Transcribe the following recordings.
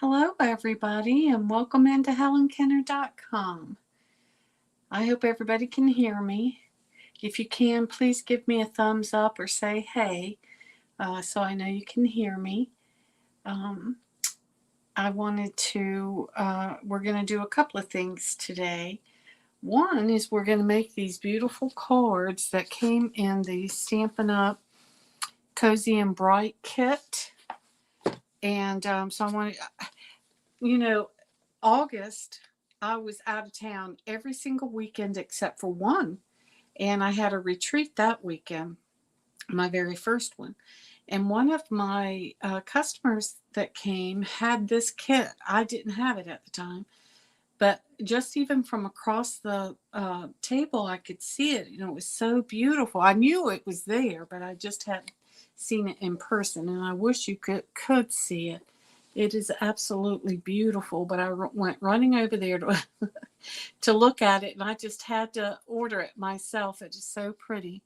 Hello, everybody, and welcome into HelenKenner.com. I hope everybody can hear me. If you can, please give me a thumbs up or say hey so I know you can hear me. I wanted to, we're going to do a couple of things today. One is we're going to make these beautiful cards that came in the Stampin' Up! Cozy and Bright kit. And so I want to, August, I was out of town every single weekend except for one. And I had a retreat that weekend, my very first one. And one of my customers that came had this kit. I didn't have it at the time. But just even from across the table, I could see it. It was so beautiful. I knew it was there, but I just hadn't seen it in person. And I wish you could see it. It is absolutely beautiful, but I went running over there to look at it, and I just had to order it myself. It is so pretty,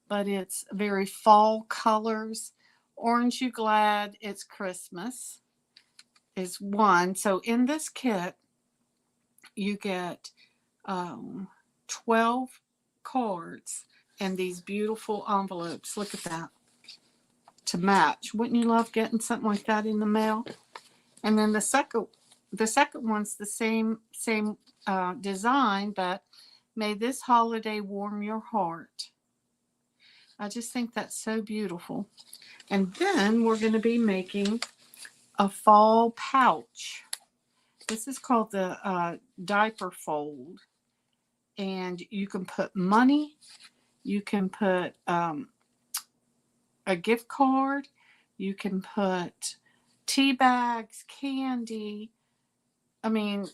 but it's very fall colors. Orange You Glad It's Christmas is one. So in this kit, you get 12 cards and these beautiful envelopes. Look at that. To match. Wouldn't you love getting something like that in the mail? And then the second one's the same design, but may this holiday warm your heart. I just think that's so beautiful. And then we're going to be making a fall pouch. This is called the Diaper Fold. And you can put money, you can put a gift card, you can put tea bags, candy. I mean,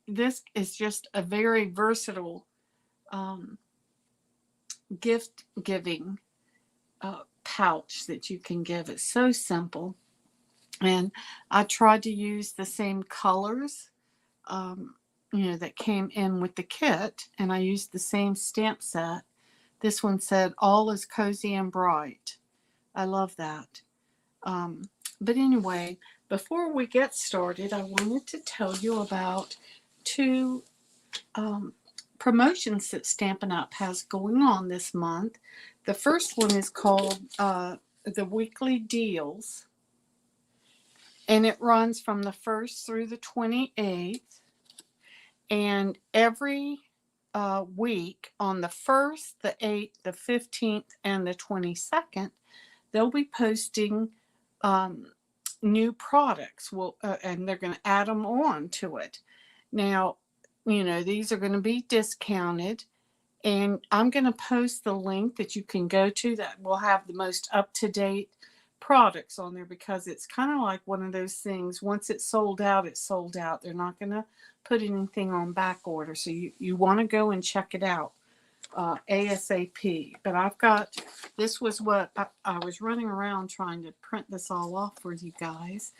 this is just a very versatile gift giving pouch that you can give. It's so simple. And I tried to use the same colors, that came in with the kit, and I used the same stamp set. This one said, "All is cozy and bright." I love that. But anyway, before we get started, I wanted to tell you about two promotions that Stampin' Up! Has going on this month. The first one is called the Weekly Deals, and it runs from the 1st through the 28th. And every week on the 1st, the 8th, the 15th, and the 22nd, they'll be posting new products. And they're going to add them on to it. Now, these are going to be discounted. And I'm going to post the link that you can go to that will have the most up-to-date products on there, because it's kind of like one of those things. Once it's sold out, it's sold out. They're not going to put anything on back order. So you want to go and check it out ASAP. But this was what I was running around trying to print this all off for you guys.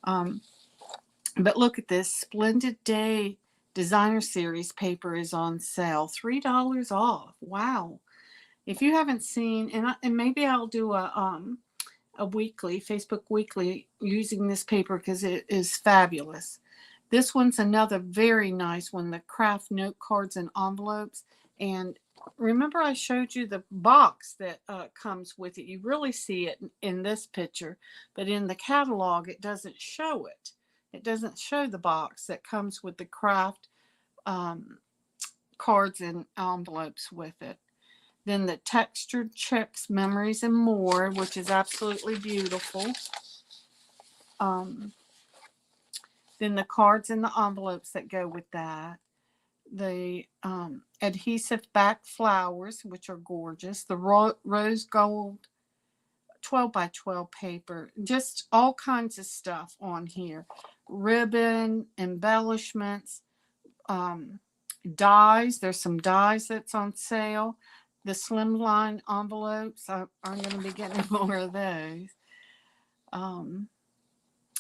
But look at this. Splendid Day Designer Series paper is on sale. $3 off. Wow. If you haven't seen, and maybe I'll do a weekly, Facebook weekly, using this paper because it is fabulous. This one's another very nice one, the craft note cards and envelopes. And remember I showed you the box that comes with it. You really see it in this picture, but in the catalog it doesn't show it. It doesn't show the box that comes with the craft cards and envelopes with it. Then the Textured Checks, Memories and More, which is absolutely beautiful. Then the cards and the envelopes that go with that. The adhesive back flowers, which are gorgeous. The rose gold 12 by 12 paper. Just all kinds of stuff on here. Ribbon, embellishments, dies. There's some dies that's on sale. The slimline envelopes. I'm going to be getting more of those.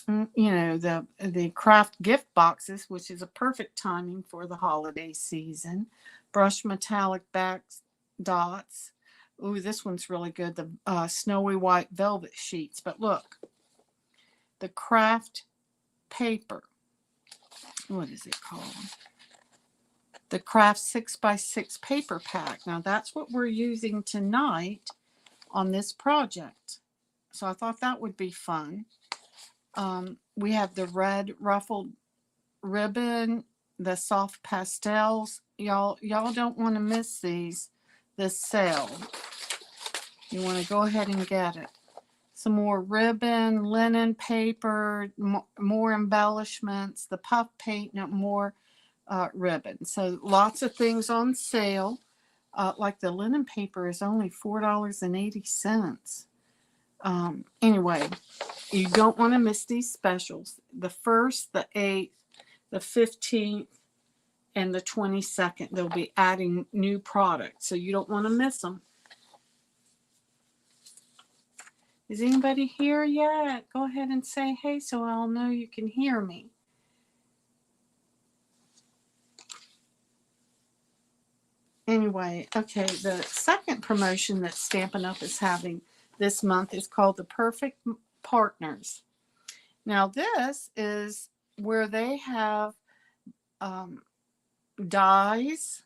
The craft gift boxes, which is a perfect timing for the holiday season. Brush metallic back dots. Ooh, this one's really good. The snowy white velvet sheets. But look, the craft paper. What is it called? The craft 6x6 paper pack. Now that's what we're using tonight on this project. So I thought that would be fun. We have the red ruffled ribbon, the soft pastels. Y'all don't want to miss this sale. You want to go ahead and get it. Some more ribbon, linen paper, more embellishments, the puff paint, more ribbon. So lots of things on sale. Like the linen paper is only $4.80. Anyway, you don't want to miss these specials. The 1st, the 8th, the 15th, and the 22nd. They'll be adding new products, so you don't want to miss them. Is anybody here yet? Go ahead and say hey so I'll know you can hear me. Anyway, okay, the second promotion that Stampin' Up! Is having this month is called the Perfect Partners. Now this is where they have dies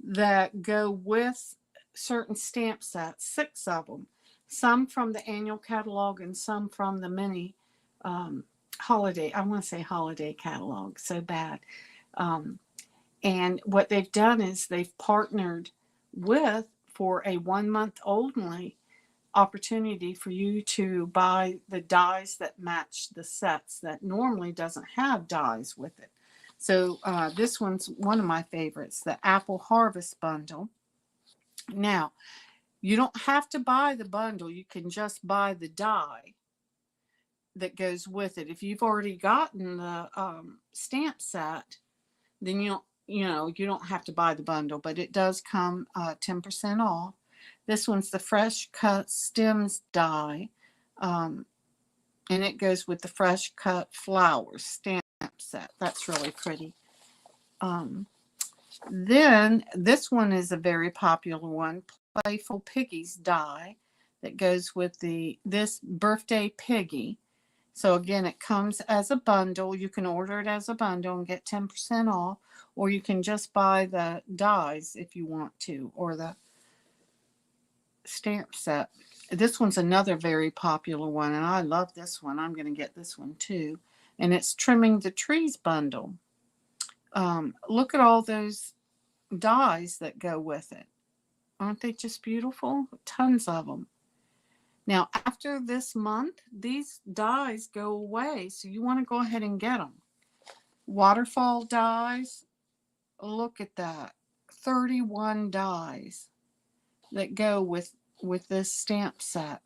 that go with certain stamp sets, 6 of them. Some from the annual catalog and some from the mini holiday. I want to say holiday catalog, so bad. And what they've done is they've partnered with, for a 1 month only, opportunity for you to buy the dies that match the sets that normally doesn't have dies with it. So this one's one of my favorites, the Apple Harvest Bundle. Now, you don't have to buy the bundle. You can just buy the die that goes with it. If you've already gotten the stamp set, then you don't have to buy the bundle, but it does come 10% off. This one's the Fresh Cut Stems die, and it goes with the Fresh Cut Flowers stamp set. That's really pretty. Then this one is a very popular one, Playful Piggies die, that goes with this Birthday Piggy. So again, it comes as a bundle. You can order it as a bundle and get 10% off, or you can just buy the dies if you want to, or the stamp set. This one's another very popular one, and I love this one. I'm going to get this one too. And it's Trimming the Trees bundle. Look at all those dies that go with it. Aren't they just beautiful? Tons of them. Now, after this month, these dies go away, so you want to go ahead and get them. Waterfall dies, look at that. 31 dies that go with this stamp set.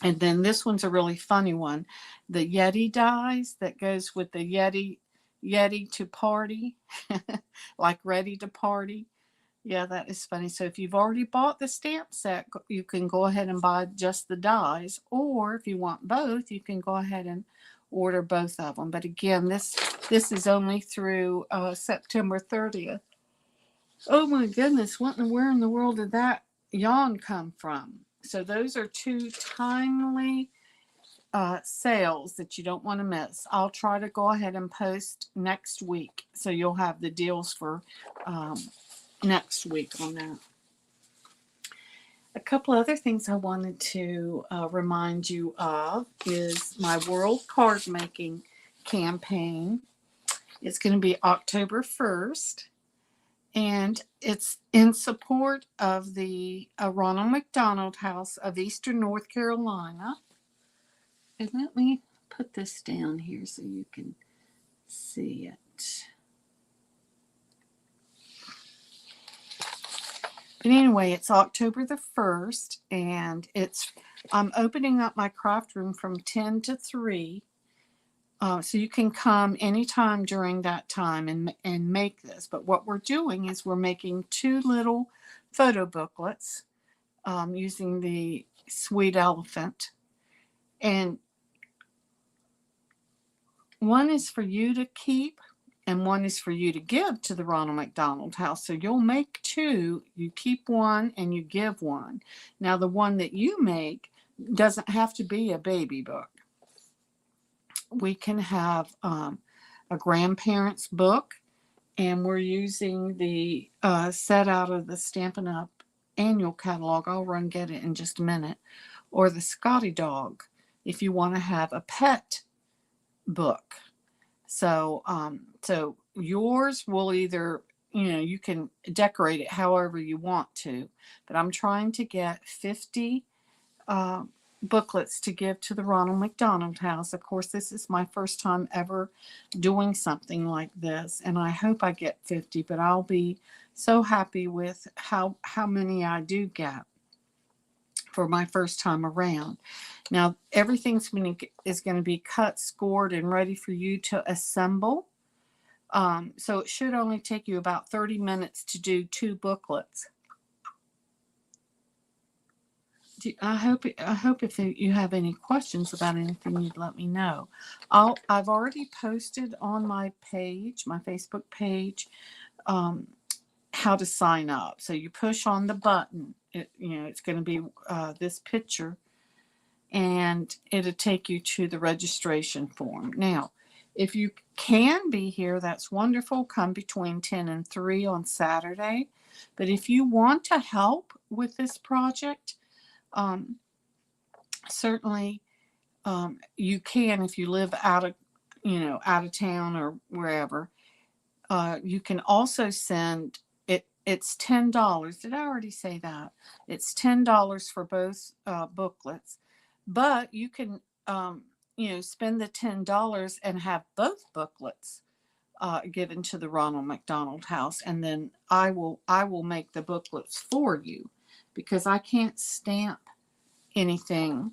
And then this one's a really funny one. The Yeti dies that goes with the Yeti to party, like ready to party. Yeah, that is funny. So if you've already bought the stamp set, you can go ahead and buy just the dies. Or if you want both, you can go ahead and order both of them. But again, this is only through September 30th. Oh my goodness, where in the world did that yawn come from? So those are 2 timely sales that you don't want to miss. I'll try to go ahead and post next week, so you'll have the deals for next week on that. A couple other things I wanted to remind you of is my World Card Making campaign. It's going to be October 1st, and it's in support of the Ronald McDonald House of Eastern North Carolina. And let me put this down here so you can see it. But anyway, it's October the 1st, and I'm opening up my craft room from 10 to 3. So you can come anytime during that time and make this. But what we're doing is we're making 2 little photo booklets using the Sweet Elephant. And one is for you to keep, and one is for you to give to the Ronald McDonald House. So you'll make 2, you keep one, and you give one. Now, the one that you make doesn't have to be a baby book. we can have a grandparent's book, and we're using the set out of the Stampin' Up! Annual catalog. I'll run get it in just a minute. Or the Scotty Dog, if you want to have a pet book. So, so yours will either, you can decorate it however you want to, but I'm trying to get 50 uh, booklets to give to the Ronald McDonald House. Of course, this is my first time ever doing something like this, and I hope I get 50, but I'll be so happy with how many I do get for my first time around. Now, everything's is going to be cut, scored, and ready for you to assemble. So it should only take you about 30 minutes to do 2 booklets. I hope if you have any questions about anything, you'd let me know. I've already posted on my page, my Facebook page, how to sign up. So you push on the button. It's going to be this picture, and it'll take you to the registration form. Now, if you can be here, that's wonderful. Come between 10 and 3 on Saturday. But if you want to help with this project, certainly you can. If you live out of town or wherever, you can also send it. It's $10. Did I already say that? It's $10 for both booklets, but you can spend the $10 and have both booklets given to the Ronald McDonald House, and then I will make the booklets for you, because I can't stamp anything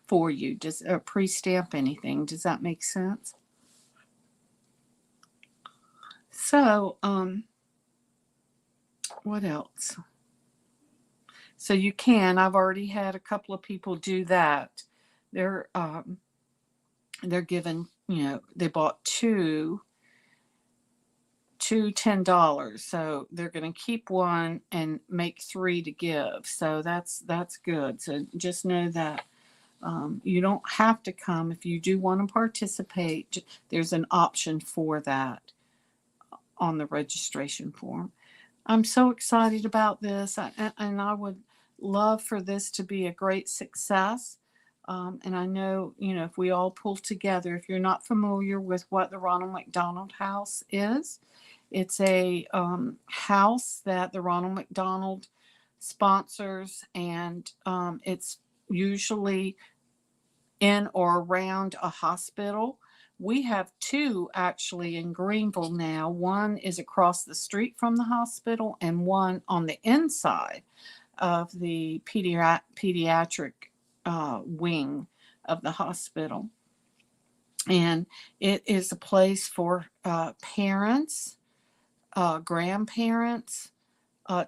for you, just pre-stamp anything. Does that make sense? So, what else? So you can. I've already had a couple of people do that. They're given, they bought two $10, so they're going to keep one and make 3 to give. So that's good. So just know that you don't have to come. If you do want to participate, there's an option for that on the registration form. I'm so excited about this, and I would love for this to be a great success. And I know, if we all pull together, if you're not familiar with what the Ronald McDonald House is, it's a house that the Ronald McDonald sponsors, and it's usually in or around a hospital. We have 2 actually in Greenville now. One is across the street from the hospital, and one on the inside of the pediatric wing of the hospital. And it is a place for parents, grandparents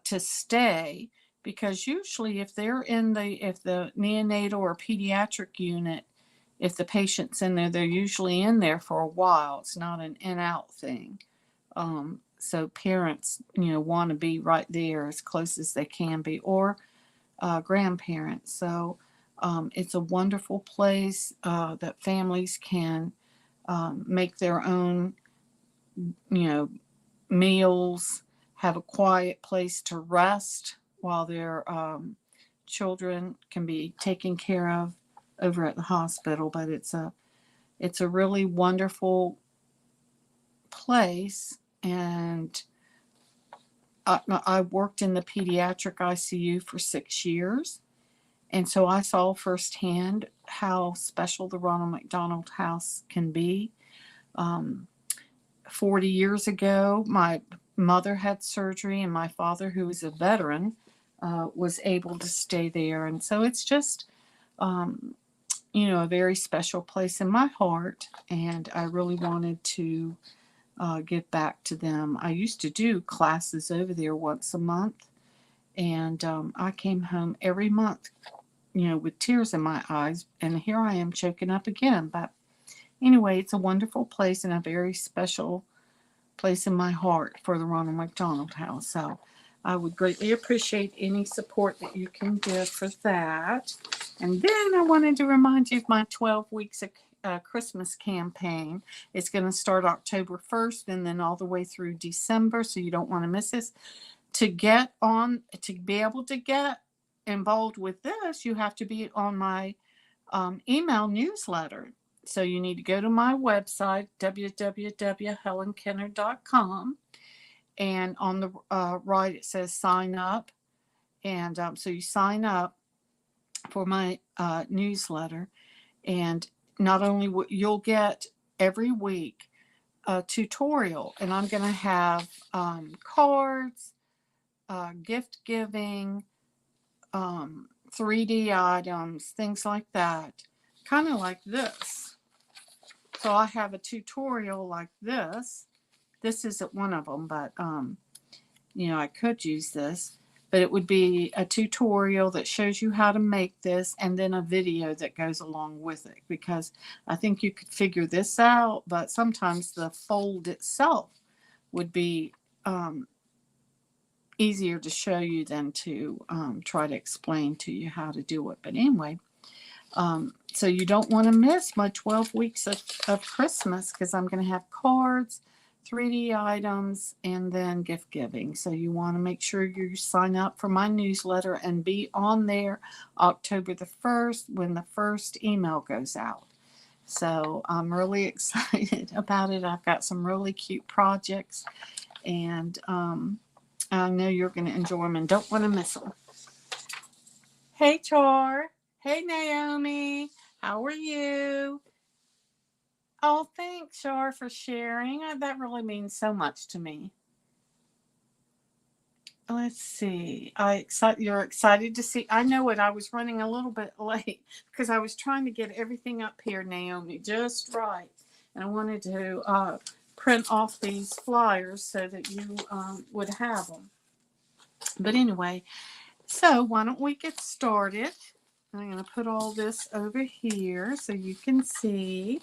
to stay, because usually if they're in the neonatal or pediatric unit, if the patient's in there, they're usually in there for a while. It's not an in-out thing. So parents, want to be right there as close as they can be, or grandparents. So it's a wonderful place that families can make their own, meals, have a quiet place to rest while their children can be taken care of over at the hospital. But it's a really wonderful place, and I worked in the pediatric ICU for 6 years, and so I saw firsthand how special the Ronald McDonald House can be. 40 years ago, my mother had surgery, and my father, who is a veteran, was able to stay there. And so it's just, a very special place in my heart, and I really wanted to give back to them. I used to do classes over there once a month, and I came home every month, with tears in my eyes, and here I am choking up again. But anyway, it's a wonderful place and a very special place in my heart for the Ronald McDonald House. So I would greatly appreciate any support that you can give for that. And then I wanted to remind you of my 12 weeks Christmas campaign. It's going to start October 1st and then all the way through December, so you don't want to miss this. To be able to get involved with this, you have to be on my email newsletter. So you need to go to my website, www.helenkenner.com, and on the right it says sign up. And so you sign up for my newsletter, and not only you'll get every week a tutorial, and I'm going to have cards, gift giving, 3D items, things like that, kind of like this. So I have a tutorial like this. This isn't one of them, but I could use this, but it would be a tutorial that shows you how to make this, and then a video that goes along with it, because I think you could figure this out, but sometimes the fold itself would be easier to show you than to try to explain to you how to do it. But anyway, so you don't want to miss my 12 weeks of Christmas, because I'm going to have cards, 3D items, and then gift giving. So you want to make sure you sign up for my newsletter and be on there October the 1st when the first email goes out. So I'm really excited about it. I've got some really cute projects, and I know you're going to enjoy them and don't want to miss them. Hey, Char. Hey, Naomi. How are you? Oh, thanks, Char, for sharing. That really means so much to me. Let's see. You're excited to see. I know it. I was running a little bit late because I was trying to get everything up here, Naomi, just right. And I wanted to print off these flyers so that you would have them. But anyway, so why don't we get started? I'm going to put all this over here so you can see.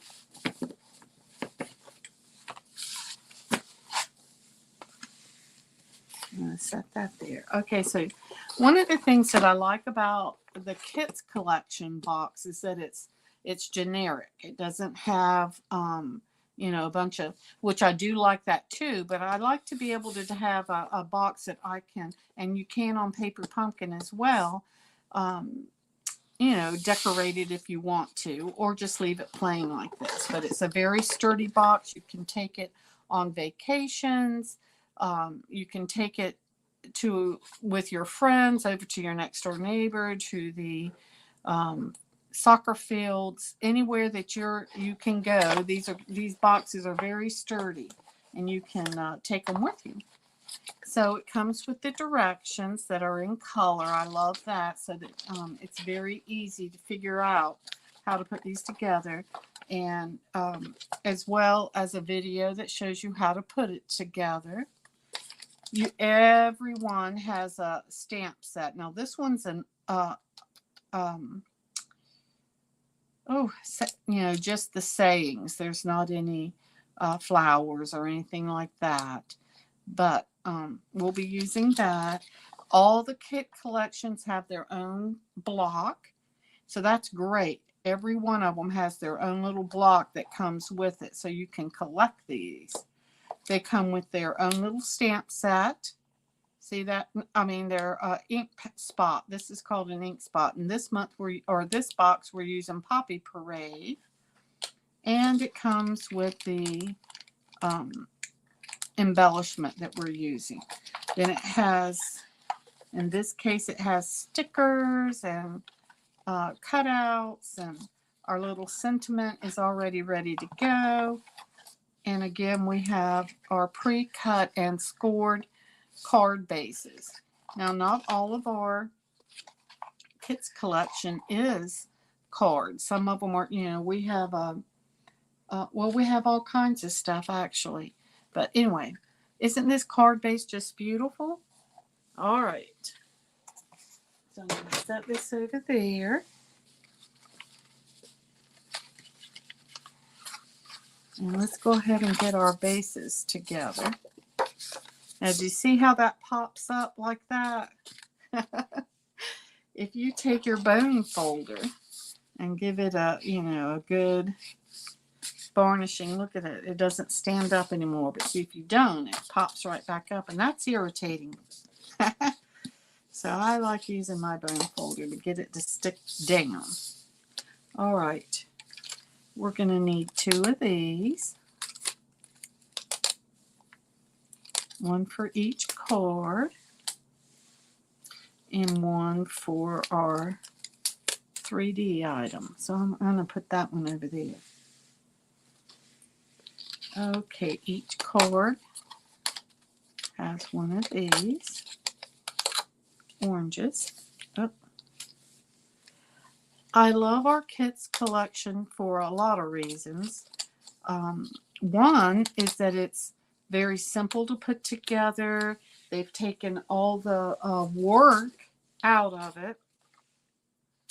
I'm going to set that there. Okay, so one of the things that I like about the Kits Collection box is that it's generic. It doesn't have a bunch of, which I do like that too, but I like to be able to have a box that I can, and you can on Paper Pumpkin as well, decorate it if you want to, or just leave it plain like this. But it's a very sturdy box. You can take it on vacations. You can take it with your friends over to your next door neighbor, to the soccer fields, anywhere that you can go. These boxes are very sturdy, and you can take them with you. So it comes with the directions that are in color. I love that, so that it's very easy to figure out how to put these together, and as well as a video that shows you how to put it together. Everyone has a stamp set. Now this one's an just the sayings. There's not any flowers or anything like that, but we'll be using that. All the kit collections have their own block, so that's great. Every one of them has their own little block that comes with it, so you can collect these. They come with their own little stamp set. See that? I mean, their ink spot. This is called an ink spot. And this box, we're using Poppy Parade. And it comes with the embellishment that we're using. Then it has, in this case, it has stickers and cutouts, and our little sentiment is already ready to go. And again, we have our pre-cut and scored card bases. Now, not all of our Kits collection is cards. Some of them are, we have we have all kinds of stuff actually. But anyway, isn't this card base just beautiful? All right. So I'm going to set this over there. And let's go ahead and get our bases together. Now, do you see how that pops up like that? If you take your bone folder and give it a, a good varnishing. Look at it. It doesn't stand up anymore. But see, if you don't, it pops right back up. And that's irritating. So I like using my bone folder to get it to stick down. All right. We're going to need 2 of these. One for each card. And one for our 3D item. So I'm going to put that one over there. Okay, each card has one of these oranges. Oh. I love our kits collection for a lot of reasons. One is that it's very simple to put together. They've taken all the work out of it.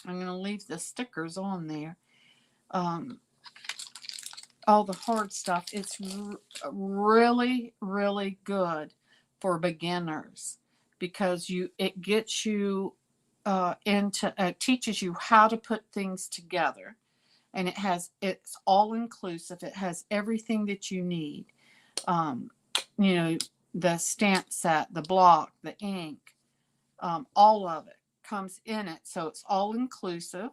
I'm going to leave the stickers on there. All the hard stuff. It's really, really good for beginners because it gets you teaches you how to put things together, and it's all inclusive. It has everything that you need. The stamp set, the block, the ink, all of it comes in it, so it's all inclusive.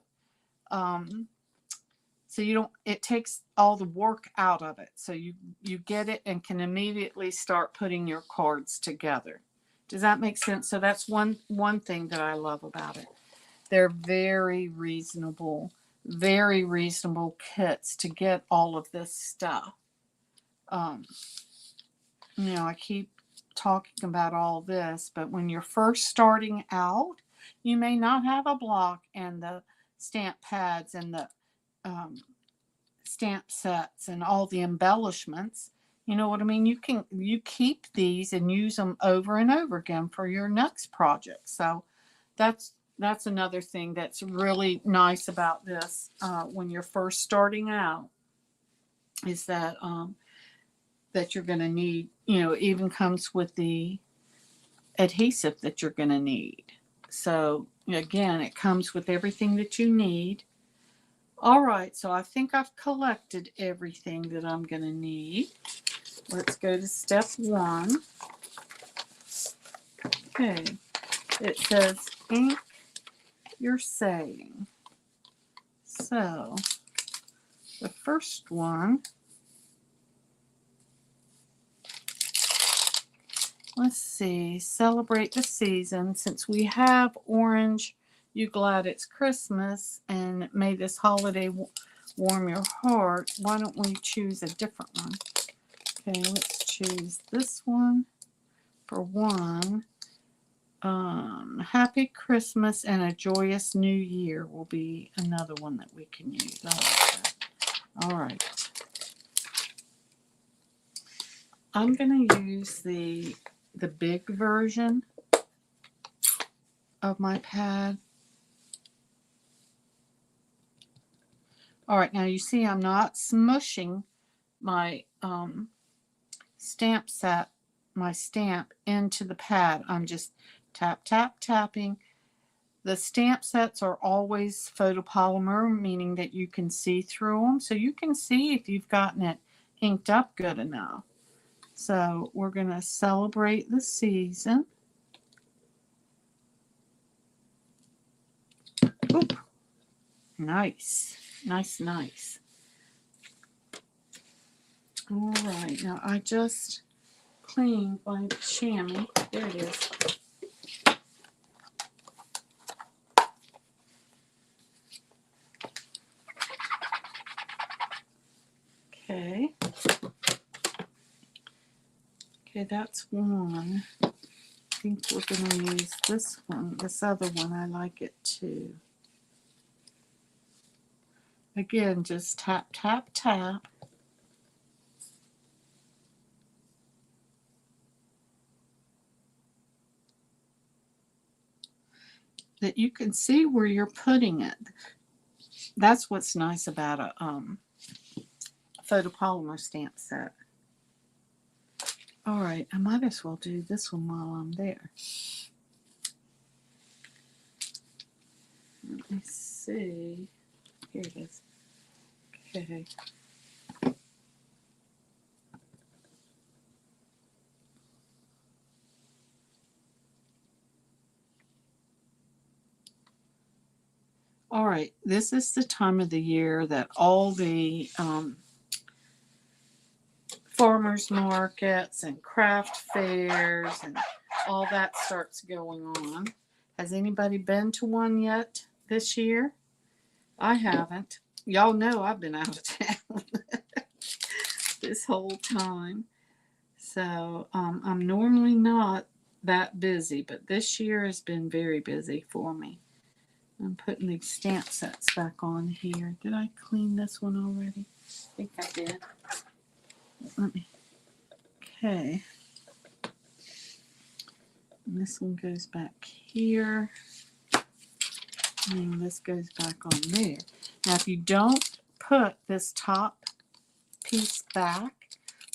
So it takes all the work out of it. So you get it and can immediately start putting your cards together. Does that make sense? So that's one thing that I love about it. They're very reasonable kits to get all of this stuff. I keep talking about all this, but when you're first starting out, you may not have a block and the stamp pads and the stamp sets and all the embellishments. You know what I mean? You keep these and use them over and over again for your next project. So that's another thing that's really nice about this when you're first starting out, is that that you're going to need. It even comes with the adhesive that you're going to need. So again, it comes with everything that you need. All right, so I think I've collected everything that I'm going to need. Let's go to step 1. Okay, it says ink your saying. So the first one, let's see, celebrate the season. Since we have orange, you glad it's Christmas, and may this holiday warm your heart. Why don't we choose a different one? Okay, let's choose this one for 1. Happy Christmas and a joyous New Year will be another one that we can use. I like that. All right. I'm going to use the big version of my pad. All right, now you see I'm not smushing my stamp set, my stamp into the pad. I'm just tapping. The stamp sets are always photopolymer, meaning that you can see through them. So you can see if you've gotten it inked up good enough. So we're going to celebrate the season. Oop. Nice. Nice. All right. Now I just cleaned my chamois. There it is. Okay. Okay, that's one. I think we're going to use this one. This other one, I like it too. Again, just tap. That you can see where you're putting it. That's what's nice about a photopolymer stamp set. All right, I might as well do this one while I'm there. Let me see. Here it is. Okay. All right, this is the time of the year that all the farmers markets and craft fairs and all that starts going on. Has anybody been to one yet this year? I haven't. Y'all know I've been out of town this whole time. So I'm normally not that busy, but this year has been very busy for me. I'm putting these stamp sets back on here. Did I clean this one already? I think I did. Let me. Okay. And this one goes back here. And this goes back on there. Now, if you don't put this top piece back,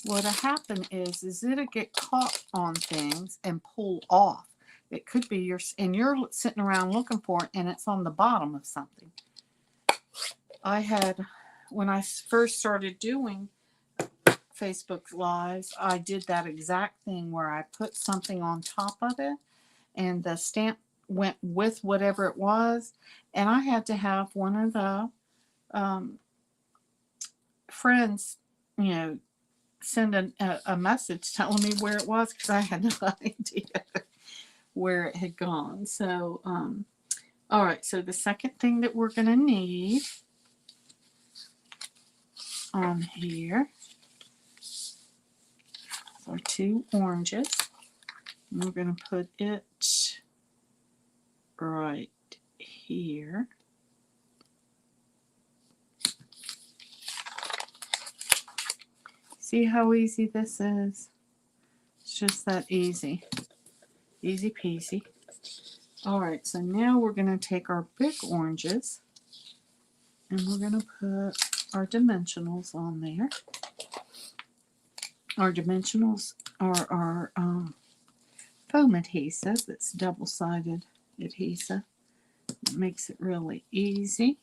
what'll happen is it'll get caught on things and pull off. It could be you're sitting around looking for it, and it's on the bottom of something. I had, when I first started doing Facebook Lives, I did that exact thing where I put something on top of it, and the stamp went with whatever it was, and I had to have one of the friends, send a message telling me where it was, because I had no idea where it had gone. So, all right, so the second thing that we're going to need on here are 2 oranges. And we're going to put it right here. See how easy this is? It's just that easy. Easy peasy. All right, so now we're going to take our big oranges and we're going to put our dimensionals on there. Our dimensionals are our foam adhesive. It's double-sided adhesive. It makes it really easy.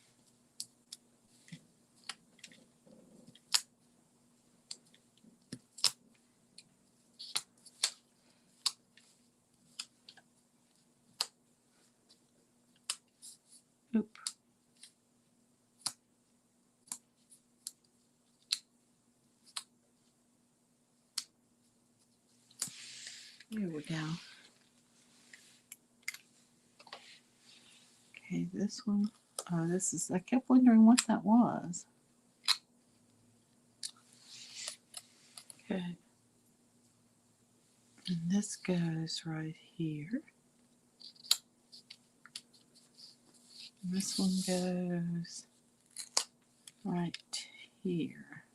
Oop. There we go. Okay, this one. Oh, this is, I kept wondering what that was. Okay. And this goes right here. And this one goes right here.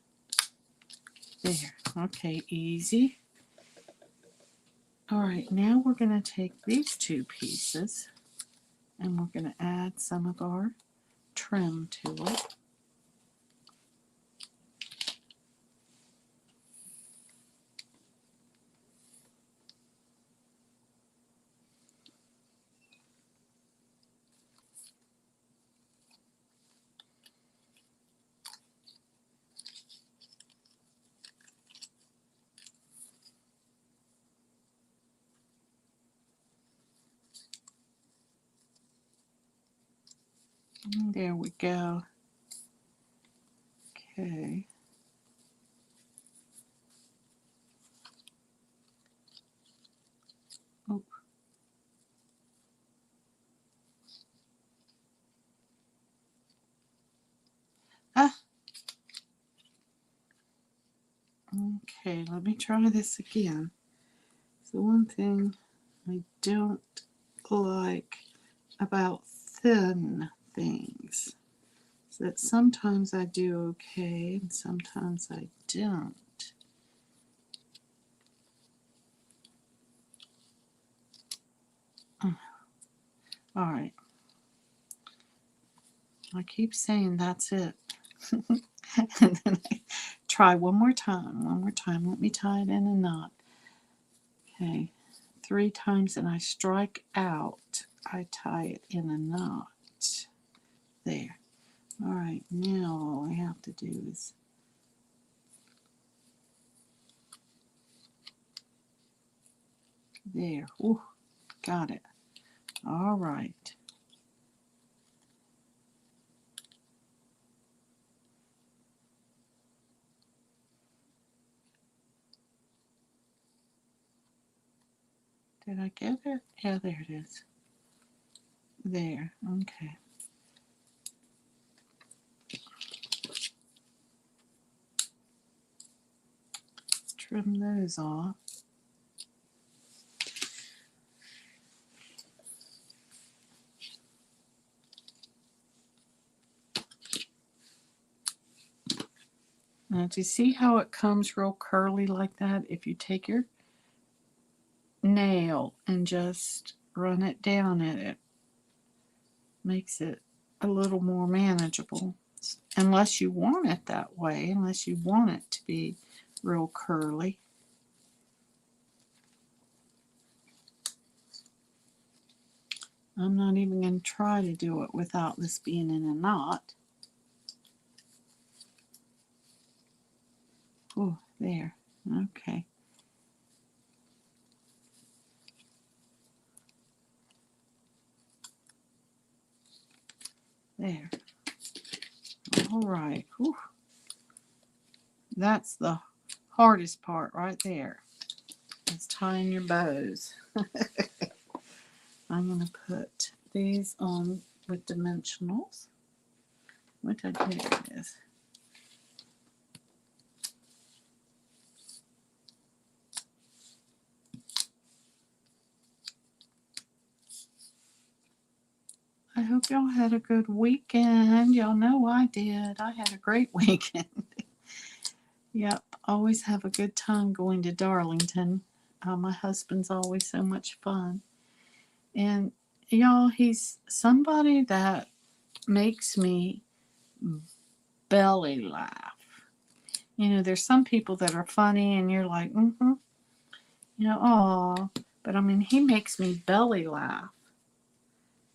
There. Okay, easy. All right, now we're going to take these 2 pieces and we're going to add some of our trim to it. And there we go. Okay. Oh. Ah. Okay, let me try this again. So one thing I don't like about thin things is that sometimes I do okay and sometimes I don't. All right. I keep saying that's it. And then I try one more time. Let me tie it in a knot. Okay. 3 times and I strike out. I tie it in a knot. There. All right, now all I have to do is there. Ooh, got it. All right. Did I get it? Yeah, there it is. There. Okay. Let's trim those off. Now, do you see how it comes real curly like that? If you take your nail and just run it down at it, makes it a little more manageable. Unless you want it that way, unless you want it to be real curly. I'm not even going to try to do it without this being in a knot. Oh, there. Okay. There. All right. Whew. That's the hardest part right there. It's tying your bows. I'm going to put these on with dimensionals. What did I do? There it is. I hope y'all had a good weekend. Y'all know I did. I had a great weekend. Yep, always have a good time going to Darlington. My husband's always so much fun. And y'all, he's somebody that makes me belly laugh. You know, there's some people that are funny and you're like, aw. But I mean, he makes me belly laugh.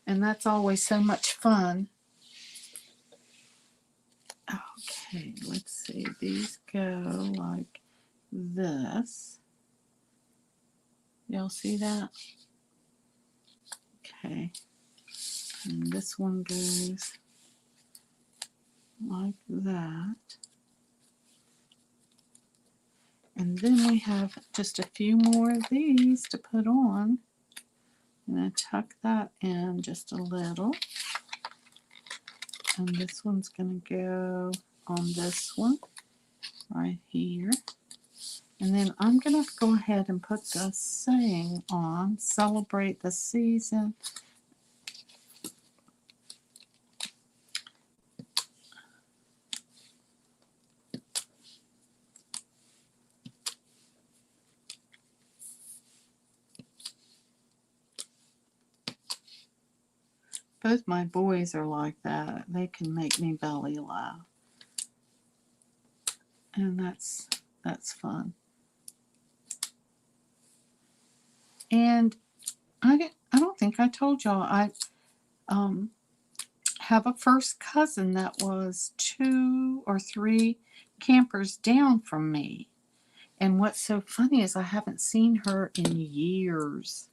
And that's always so much fun. Okay, let's see. These go like this. Y'all see that? Okay. And this one goes like that. And then we have just a few more of these to put on. I'm going to tuck that in just a little. And this one's going to go on this one right here. And then I'm going to go ahead and put the saying on, celebrate the season. Both my boys are like that. They can make me belly laugh. And that's fun. And I don't think I told y'all, I have a first cousin that was 2 or 3 campers down from me. And what's so funny is I haven't seen her in years.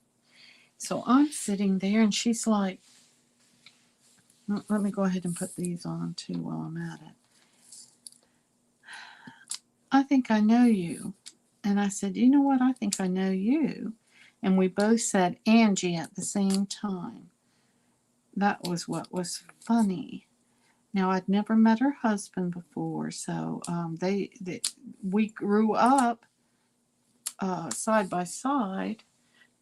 So I'm sitting there and she's like, let me go ahead and put these on too while I'm at it. I think I know you. And I said, you know what? I think I know you. And we both said Angie at the same time. That was what was funny. Now, I'd never met her husband before, so we grew up side by side,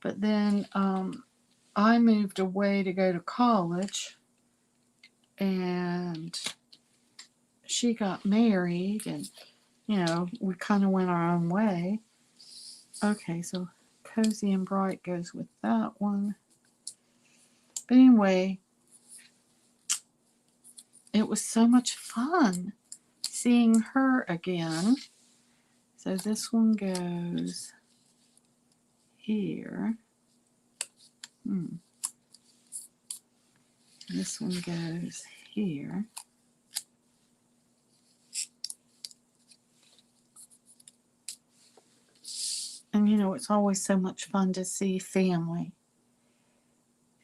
but then I moved away to go to college, and she got married, and, you know, we kind of went our own way. Okay, so Cozy and Bright goes with that one. But anyway, it was so much fun seeing her again. So this one goes here. This one goes here. And you know, it's always so much fun to see family.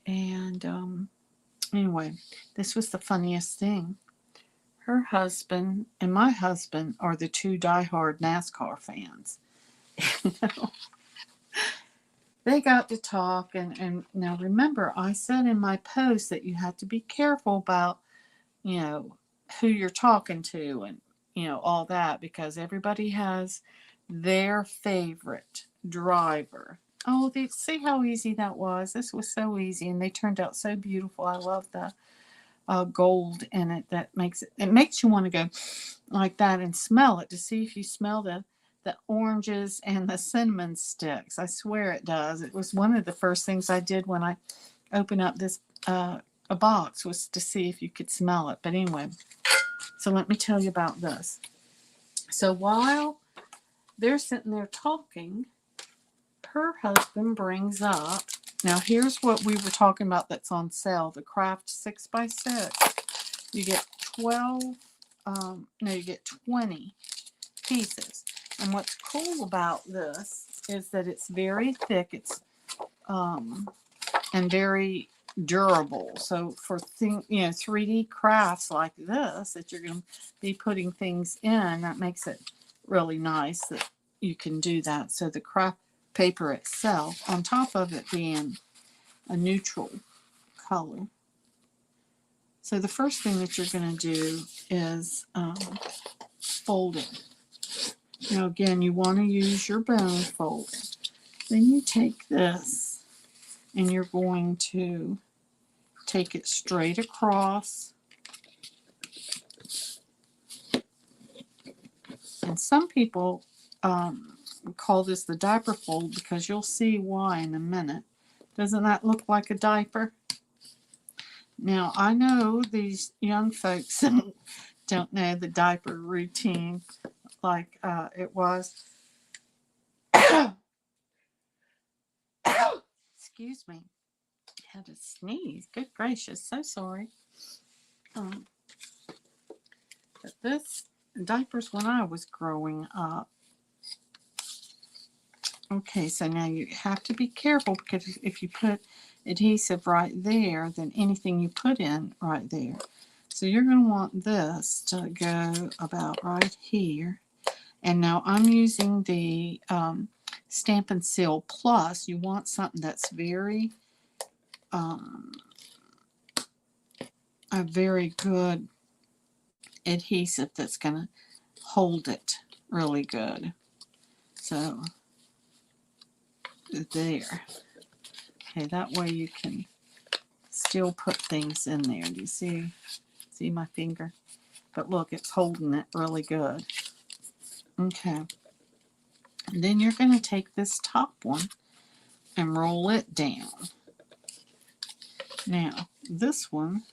And anyway, this was the funniest thing. Her husband and my husband are the two diehard NASCAR fans. They got to talk, and now remember, I said in my post that you had to be careful about, you know, who you're talking to and, you know, all that, because everybody has their favorite driver. Oh, see how easy that was? This was so easy, and they turned out so beautiful. I love the gold in it. That makes you want to go like that and smell it to see if you smell the oranges and the cinnamon sticks. I swear it does. It was one of the first things I did when I opened up this a box, was to see if you could smell it. But anyway, so let me tell you about this. So while they're sitting there talking, her husband brings up, now here's what we were talking about that's on sale, the Craft 6x6. You get 12, you get 20 pieces. And what's cool about this is that it's very thick, it's and very durable. So for 3D crafts like this that you're going to be putting things in, that makes it really nice that you can do that. So the craft paper itself, on top of it being a neutral color. So the first thing that you're going to do is fold it. Now again, you want to use your bone fold. Then you take this and you're going to take it straight across. And some people call this the diaper fold, because you'll see why in a minute. Doesn't that look like a diaper? Now, I know these young folks don't know the diaper routine like it was. Excuse me. I had to sneeze. Good gracious. So sorry. But this diapers when I was growing up. Okay, so now you have to be careful, because if you put adhesive right there, then anything you put in right there. So you're going to want this to go about right here. And now I'm using the Stamp and Seal Plus. You want something that's very, a very good adhesive that's going to hold it really good. So there. Okay, that way you can still put things in there. Do you see my finger? But look, it's holding it really good. Okay. And then you're going to take this top one and roll it down. Now, this one,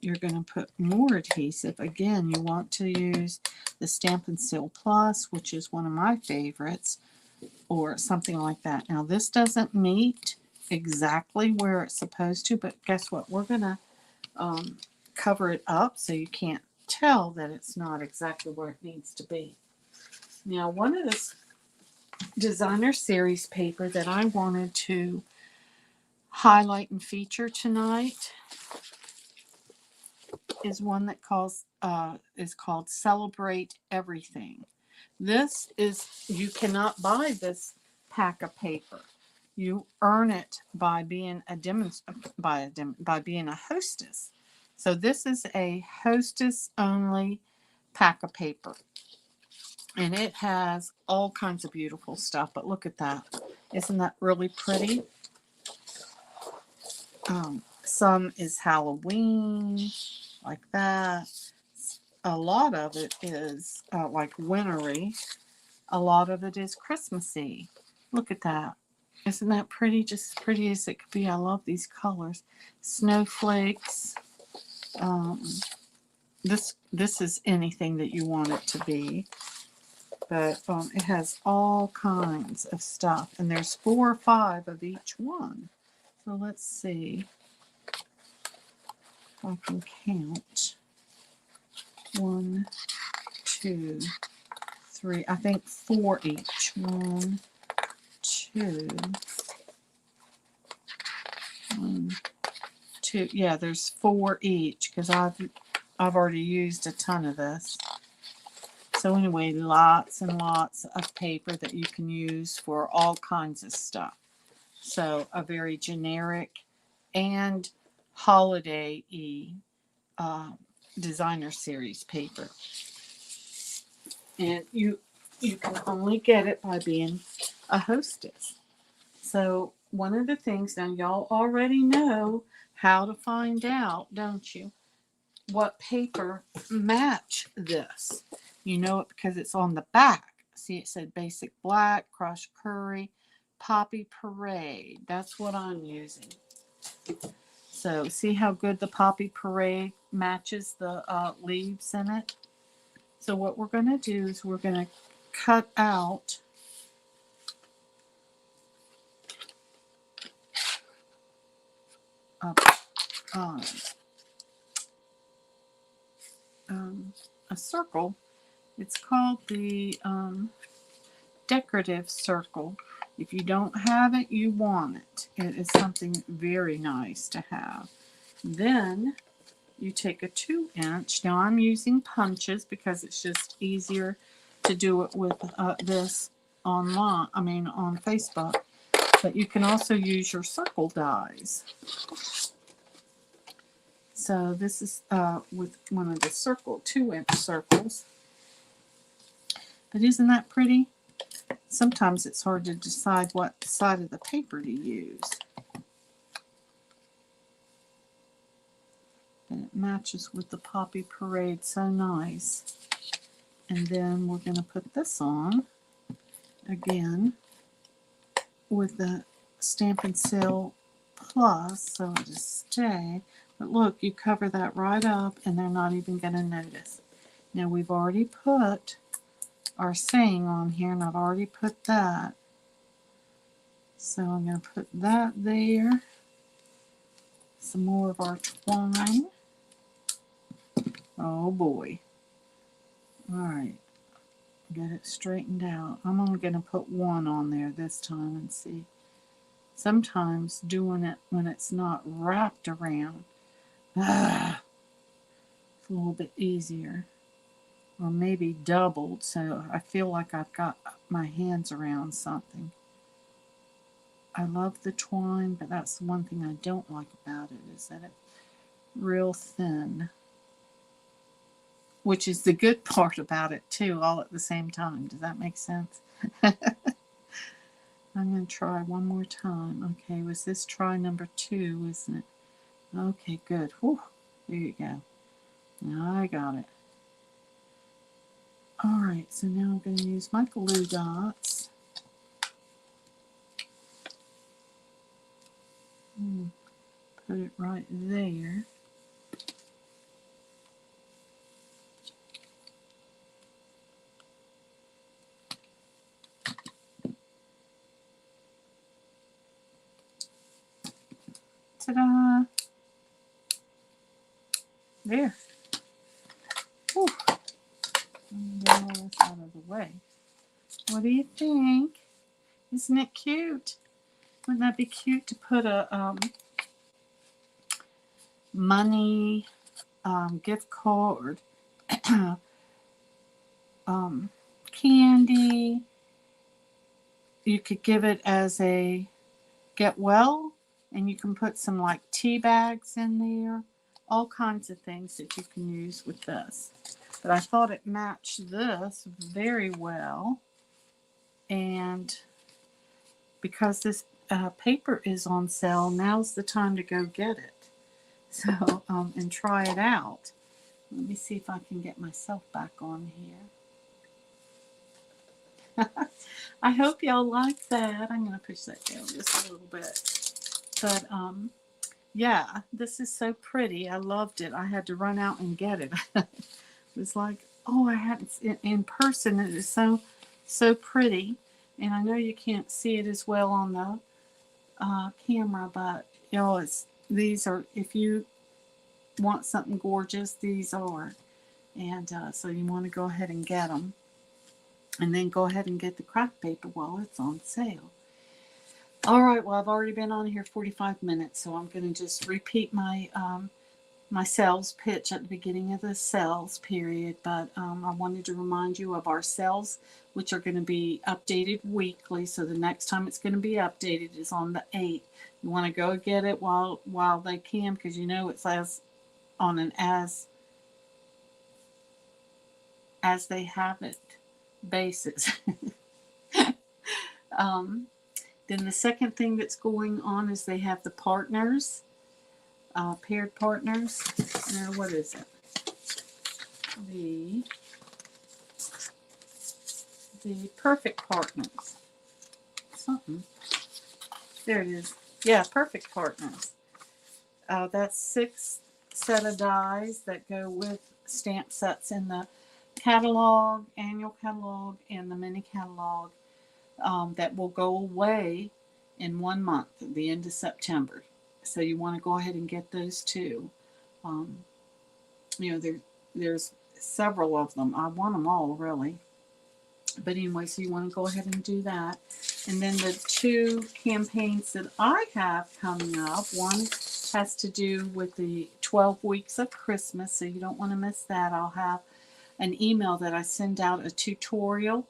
you're going to put more adhesive. Again, you want to use the Stamp and Seal Plus, which is one of my favorites, or something like that. Now, this doesn't meet exactly where it's supposed to, but guess what? We're going to cover it up so you can't tell that it's not exactly where it needs to be. Now, one of the designer series paper that I wanted to highlight and feature tonight is one that is called Celebrate Everything. This is, you cannot buy this pack of paper. You earn it by being by being a hostess. So this is a hostess only pack of paper. And it has all kinds of beautiful stuff. But look at that. Isn't that really pretty? Some is Halloween, like that. A lot of it is like wintry. A lot of it is Christmassy. Look at that. Isn't that pretty? Just as pretty as it could be. I love these colors. Snowflakes. This is anything that you want it to be. But it has all kinds of stuff. And there's 4 or 5 of each one. So let's see if I can count. 1, 2, 3. I think 4 each. 1, two. One, two. Yeah, there's 4 each because I've already used a ton of this. So anyway, lots and lots of paper that you can use for all kinds of stuff. So a very generic and holiday-y designer series paper. And you can only get it by being a hostess. So one of the things, now y'all already know how to find out, don't you? What paper match this. You know it because it's on the back. See, it said basic black, crushed curry, poppy parade. That's what I'm using. So see how good the poppy parade matches the leaves in it? So what we're going to do is we're going to cut out a, um, a circle. It's called the decorative circle. If you don't have it, you want it. It is something very nice to have. Then you take a 2-inch. Now I'm using punches because it's just easier to do it with this online. I mean on Facebook. But you can also use your circle dies. So this is with one of the 2-inch circles. But isn't that pretty? Sometimes it's hard to decide what side of the paper to use. And it matches with the poppy parade so nice. And then we're going to put this on again with the Stampin' Seal Plus so it'll stay. But look, you cover that right up and they're not even going to notice. Now we've already put our saying on here, and I've already put that. So I'm going to put that there. Some more of our twine. Oh boy. Alright. Get it straightened out. I'm only going to put 1 on there this time and see. Sometimes doing it when it's not wrapped around, it's a little bit easier. Or maybe doubled, so I feel like I've got my hands around something. I love the twine, but that's the one thing I don't like about it, is that it's real thin. Which is the good part about it too, all at the same time. Does that make sense? I'm going to try one more time. Okay, was this try number 2, isn't it? Okay, good. Whew, there you go. Now I got it. Alright, so now I'm going to use my glue dots. Put it right there. Ta-da! There. Whew. Get all this out of the way. What do you think? Isn't it cute? Wouldn't that be cute to put a money gift card, candy? You could give it as a get well, and you can put some like tea bags in there. All kinds of things that you can use with this. But I thought it matched this very well. And because this paper is on sale, now's the time to go get it. So, and try it out. Let me see if I can get myself back on here. I hope y'all like that. I'm going to push that down just a little bit. But, yeah, this is so pretty. I loved it. I had to run out and get it. It was like, oh, I hadn't in person. It is so pretty. And I know you can't see it as well on the camera, but y'all, these are, if you want something gorgeous, these are. And so you want to go ahead and get them. And then go ahead and get the craft paper while it's on sale. All right, well, I've already been on here 45 minutes, so I'm going to just repeat my sales pitch at the beginning of the sales period, but I wanted to remind you of our sales, which are going to be updated weekly. So the next time it's going to be updated is on the 8th. You want to go get it while they can, because you know it's on an as they have it basis. um, then the second thing that's going on is they have the partners, paired partners. Now, what is it? The perfect partners. Something. There it is. Yeah, perfect partners. That's 6 set of dies that go with stamp sets in the catalog, annual catalog, and the mini catalog, that will go away in 1 month at the end of September. So you want to go ahead and get those too. Um, there's several of them. I want them all, really. But anyway, so you want to go ahead and do that. And then the 2 campaigns that I have coming up, one has to do with the 12 weeks of Christmas, so you don't want to miss that. I'll have an email that I send out, a tutorial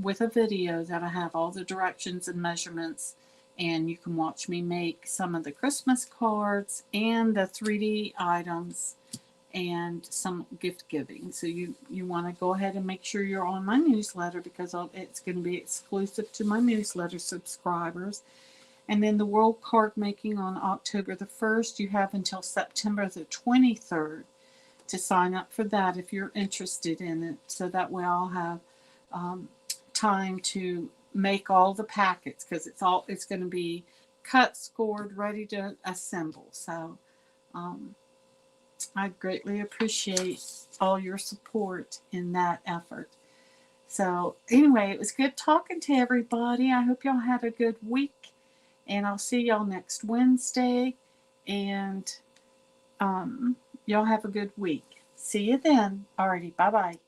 with a video that I have all the directions and measurements, and you can watch me make some of the Christmas cards and the 3D items and some gift giving. So you want to go ahead and make sure you're on my newsletter, because it's going to be exclusive to my newsletter subscribers. And then the World Card Making on October the 1st. You have until September the 23rd to sign up for that if you're interested in it. So that way I'll have time to make all the packets, because it's going to be cut, scored, ready to assemble. So I greatly appreciate all your support in that effort. So anyway, it was good talking to everybody. I hope y'all had a good week, and I'll see y'all next Wednesday. And y'all have a good week. See you then. Alrighty, bye-bye.